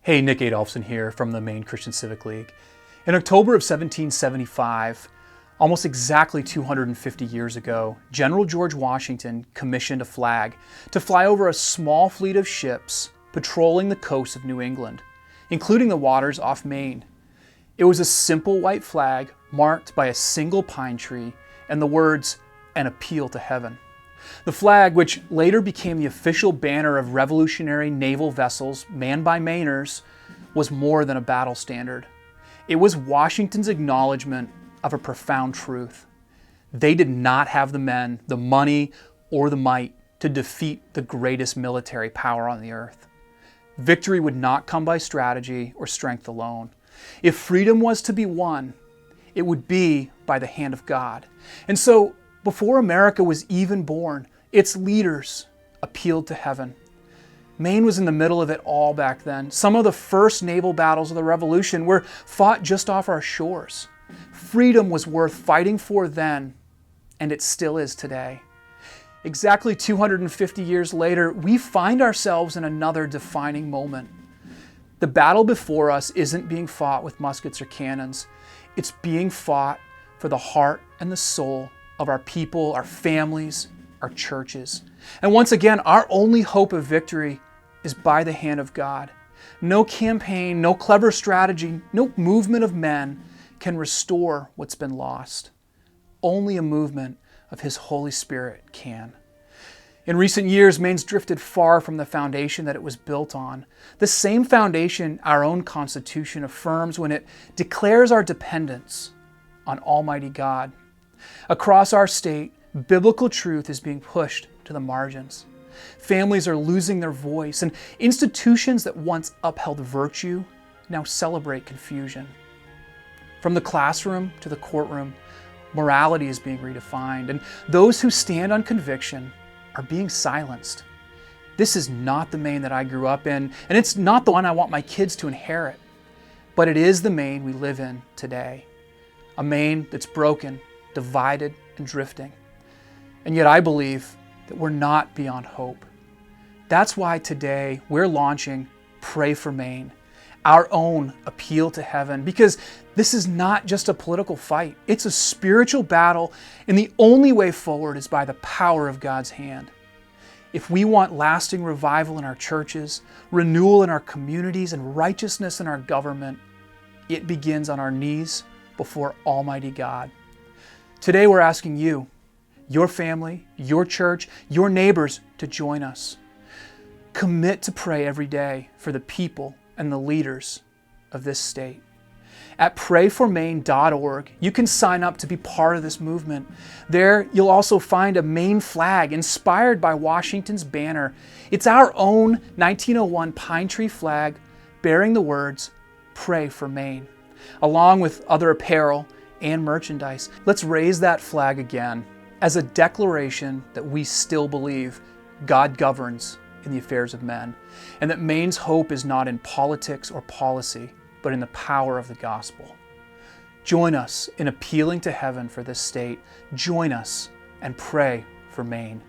Hey, Nick Adolphson here from the Maine Christian Civic League. In October of 1775, almost exactly 250 years ago, General George Washington commissioned a flag to fly over a small fleet of ships patrolling the coast of New England, including the waters off Maine. It was a simple white flag marked by a single pine tree and the words, "An appeal to heaven." The flag, which later became the official banner of revolutionary naval vessels manned by Mainers, was more than a battle standard. It was Washington's acknowledgement of a profound truth. They did not have the men, the money, or the might to defeat the greatest military power on the earth. Victory would not come by strategy or strength alone. If freedom was to be won, it would be by the hand of God. And so, before America was even born, its leaders appealed to heaven. Maine was in the middle of it all back then. Some of the first naval battles of the Revolution were fought just off our shores. Freedom was worth fighting for then, and it still is today. Exactly 250 years later, we find ourselves in another defining moment. The battle before us isn't being fought with muskets or cannons. It's being fought for the heart and the soul of our people, our families, our churches. And once again, our only hope of victory is by the hand of God. No campaign, no clever strategy, no movement of men can restore what's been lost. Only a movement of His Holy Spirit can. In recent years, Maine's drifted far from the foundation that it was built on. The same foundation our own Constitution affirms when it declares our dependence on Almighty God. Across our state, biblical truth is being pushed to the margins. Families are losing their voice, and institutions that once upheld virtue now celebrate confusion. From the classroom to the courtroom, morality is being redefined, and those who stand on conviction are being silenced. This is not the Maine that I grew up in, and it's not the one I want my kids to inherit, but it is the Maine we live in today. A Maine that's broken, divided, and drifting. And yet I believe that we're not beyond hope. That's why today we're launching Pray for Maine, our own appeal to heaven, because this is not just a political fight. It's a spiritual battle, and the only way forward is by the power of God's hand. If we want lasting revival in our churches, renewal in our communities, and righteousness in our government, it begins on our knees before Almighty God. Today we're asking you, your family, your church, your neighbors to join us. Commit to pray every day for the people and the leaders of this state. At prayformaine.org, you can sign up to be part of this movement. There, you'll also find a Maine flag inspired by Washington's banner. It's our own 1901 pine tree flag bearing the words, "Pray for Maine," along with other apparel and merchandise. Let's raise that flag again as a declaration that we still believe God governs in the affairs of men, and that Maine's hope is not in politics or policy, but in the power of the gospel. Join us in appealing to heaven for this state. Join us and pray for Maine.